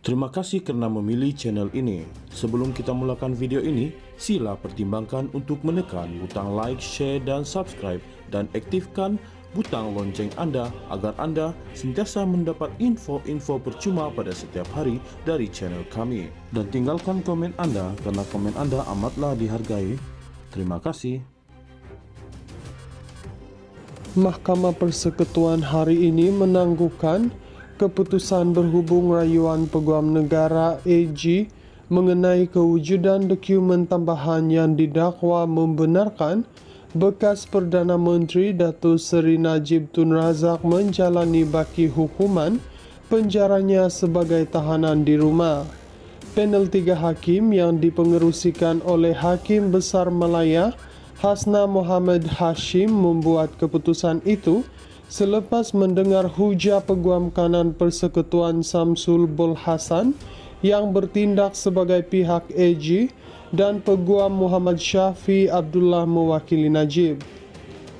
Terima kasih karena memilih channel ini. Sebelum kita mulakan video ini, sila pertimbangkan untuk menekan butang like, share, dan subscribe, dan aktifkan butang lonceng Anda agar Anda sentiasa mendapat info-info percuma pada setiap hari dari channel kami. Dan tinggalkan komen Anda karena komen Anda amatlah dihargai. Terima kasih. Mahkamah Persekutuan hari ini menangguhkan keputusan berhubung rayuan Peguam Negara AG mengenai kewujudan dokumen tambahan yang didakwa membenarkan bekas Perdana Menteri Datuk Seri Najib Tun Razak menjalani baki hukuman penjaranya sebagai tahanan di rumah. Panel 3 hakim yang dipengerusikan oleh Hakim Besar Malaya Hasna Mohamad Hashim membuat keputusan itu selepas mendengar hujah Peguam Kanan Persekutuan Samsul Bol Hasan yang bertindak sebagai pihak AG dan Peguam Muhammad Syafi Abdullah mewakili Najib.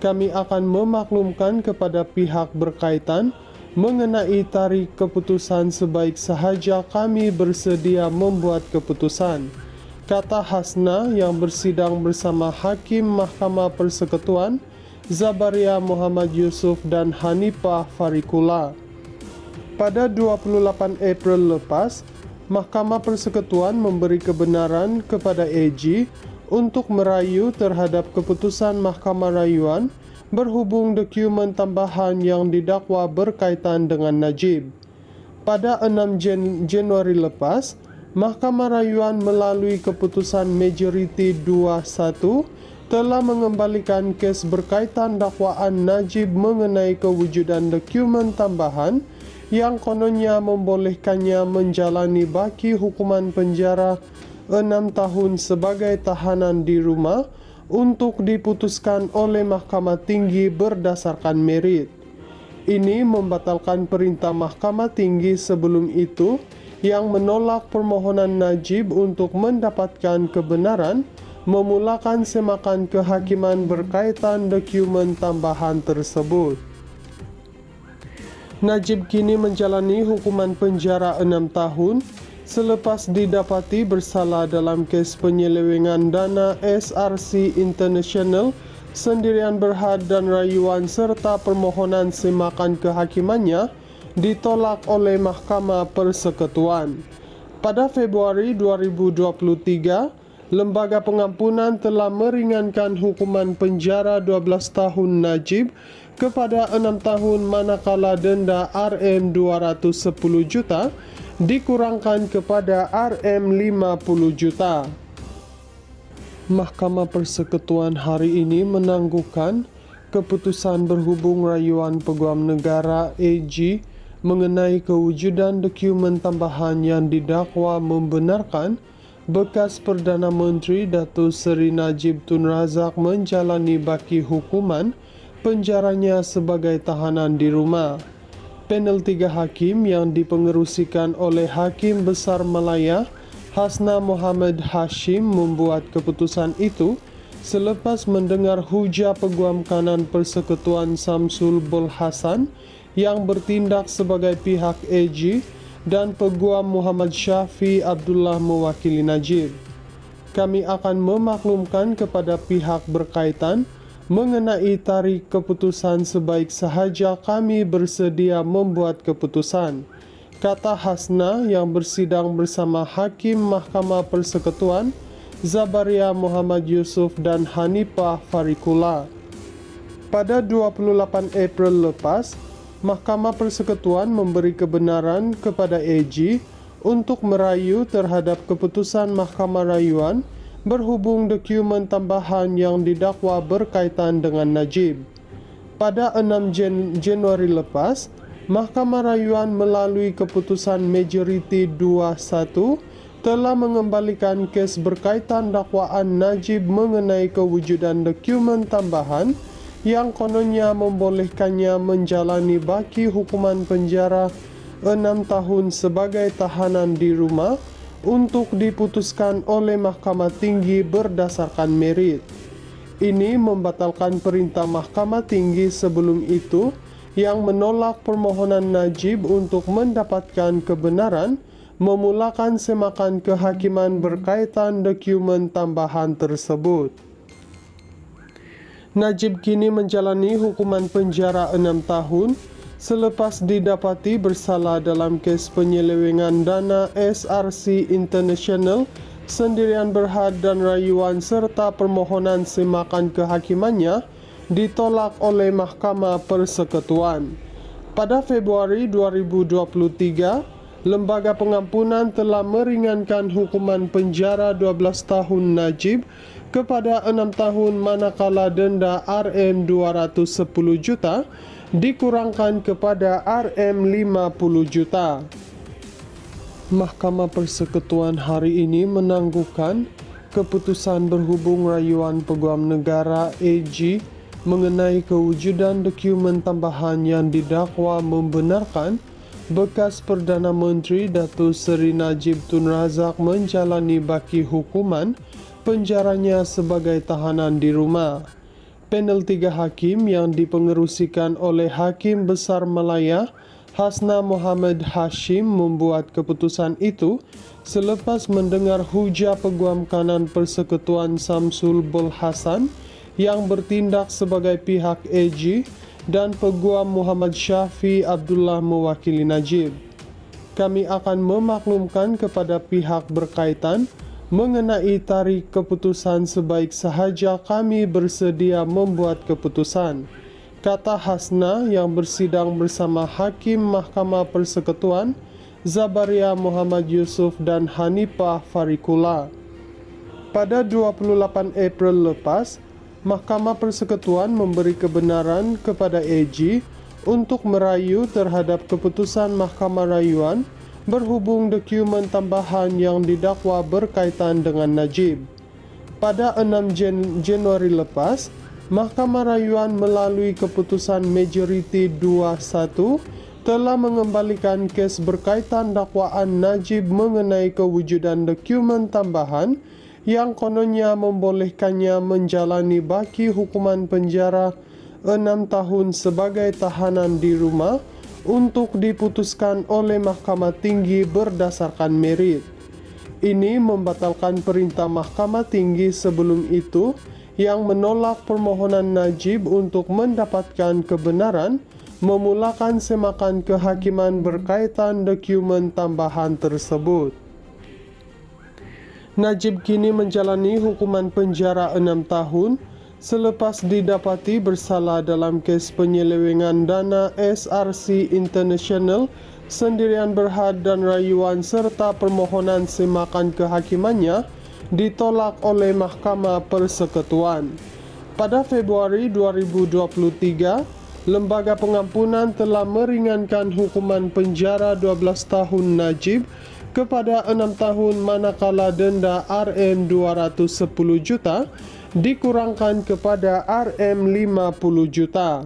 Kami akan memaklumkan kepada pihak berkaitan mengenai tarikh keputusan sebaik sahaja kami bersedia membuat keputusan, kata Hasna yang bersidang bersama Hakim Mahkamah Persekutuan Zabaria Muhammad Yusuf dan Hanifah Farikula. Pada 28 April lepas, Mahkamah Persekutuan memberi kebenaran kepada AG untuk merayu terhadap keputusan Mahkamah Rayuan berhubung dokumen tambahan yang didakwa berkaitan dengan Najib. Pada 6 Januari lepas, Mahkamah Rayuan melalui keputusan majoriti 2-1 telah mengembalikan kes berkaitan dakwaan Najib mengenai kewujudan dokumen tambahan yang kononnya membolehkannya menjalani baki hukuman penjara 6 tahun sebagai tahanan di rumah untuk diputuskan oleh Mahkamah Tinggi berdasarkan merit. Ini membatalkan perintah Mahkamah Tinggi sebelum itu yang menolak permohonan Najib untuk mendapatkan kebenaran memulakan semakan kehakiman berkaitan dokumen tambahan tersebut. Najib kini menjalani hukuman penjara 6 tahun selepas didapati bersalah dalam kes penyelewengan dana SRC International, Sendirian Berhad dan Rayuan serta permohonan semakan kehakimannya ditolak oleh Mahkamah Persekutuan. Pada Februari 2023, Lembaga Pengampunan telah meringankan hukuman penjara 12 tahun Najib kepada 6 tahun manakala denda RM210 juta dikurangkan kepada RM50 juta. Mahkamah Persekutuan hari ini menangguhkan keputusan berhubung rayuan Peguam Negara AG mengenai kewujudan dokumen tambahan yang didakwa membenarkan bekas Perdana Menteri Datuk Seri Najib Tun Razak menjalani baki hukuman penjaranya sebagai tahanan di rumah. Panel 3 hakim yang dipengerusikan oleh Hakim Besar Malaya Hasna Mohamad Hashim membuat keputusan itu selepas mendengar hujah Peguam Kanan Persekutuan Samsul Bol Hasan yang bertindak sebagai pihak AG dan Peguam Muhammad Syafi Abdullah mewakili Najib. Kami akan memaklumkan kepada pihak berkaitan mengenai tarikh keputusan sebaik sahaja kami bersedia membuat keputusan, kata Hasna yang bersidang bersama Hakim Mahkamah Persekutuan Zabaria Muhammad Yusuf dan Hanifah Farikula. Pada 28 April lepas, Mahkamah Persekutuan memberi kebenaran kepada AG untuk merayu terhadap keputusan Mahkamah Rayuan berhubung dokumen tambahan yang didakwa berkaitan dengan Najib. Pada 6 Januari lepas, Mahkamah Rayuan melalui keputusan majoriti 2-1 telah mengembalikan kes berkaitan dakwaan Najib mengenai kewujudan dokumen tambahan yang kononnya membolehkannya menjalani baki hukuman penjara 6 tahun sebagai tahanan di rumah untuk diputuskan oleh Mahkamah Tinggi berdasarkan merit. Ini membatalkan perintah Mahkamah Tinggi sebelum itu yang menolak permohonan Najib untuk mendapatkan kebenaran memulakan semakan kehakiman berkaitan dokumen tambahan tersebut. Najib kini menjalani hukuman penjara 6 tahun selepas didapati bersalah dalam kes penyelewengan dana SRC International, Sendirian Berhad dan Rayuan serta permohonan semakan kehakimannya ditolak oleh Mahkamah Persekutuan. Pada Februari 2023, Lembaga Pengampunan telah meringankan hukuman penjara 12 tahun Najib kepada 6 tahun manakala denda RM210 juta dikurangkan kepada RM50 juta. Mahkamah Persekutuan hari ini menangguhkan keputusan berhubung rayuan Peguam Negara AG mengenai kewujudan dokumen tambahan yang didakwa membenarkan bekas Perdana Menteri Datuk Seri Najib Tun Razak menjalani baki hukuman penjaranya sebagai tahanan di rumah. Panel 3 hakim yang dipengerusikan oleh Hakim Besar Malaya Hasna Mohamad Hashim membuat keputusan itu selepas mendengar hujah Peguam Kanan Persekutuan Samsul Bul Hasan yang bertindak sebagai pihak AG dan Peguam Muhammad Syafi Abdullah mewakili Najib. Kami akan memaklumkan kepada pihak berkaitan mengenai tarikh keputusan sebaik sahaja kami bersedia membuat keputusan, kata Hasna yang bersidang bersama Hakim Mahkamah Persekutuan Zabaria Muhammad Yusuf dan Hanifah Farikula. Pada 28 April lepas, Mahkamah Persekutuan memberi kebenaran kepada AG untuk merayu terhadap keputusan Mahkamah Rayuan berhubung dokumen tambahan yang didakwa berkaitan dengan Najib. Pada 6 Januari lepas, Mahkamah Rayuan melalui keputusan majoriti 2-1 telah mengembalikan kes berkaitan dakwaan Najib mengenai kewujudan dokumen tambahan yang kononnya membolehkannya menjalani baki hukuman penjara 6 tahun sebagai tahanan di rumah untuk diputuskan oleh Mahkamah Tinggi berdasarkan merit. Ini membatalkan perintah Mahkamah Tinggi sebelum itu yang menolak permohonan Najib untuk mendapatkan kebenaran memulakan semakan kehakiman berkaitan dokumen tambahan tersebut. Najib kini menjalani hukuman penjara 6 tahun selepas didapati bersalah dalam kes penyelewengan dana SRC International, Sendirian Berhad dan Rayuan serta permohonan semakan kehakimannya ditolak oleh Mahkamah Persekutuan. Pada Februari 2023, Lembaga Pengampunan telah meringankan hukuman penjara 12 tahun Najib kepada 6 tahun manakala denda RM210 juta dikurangkan kepada RM50 juta.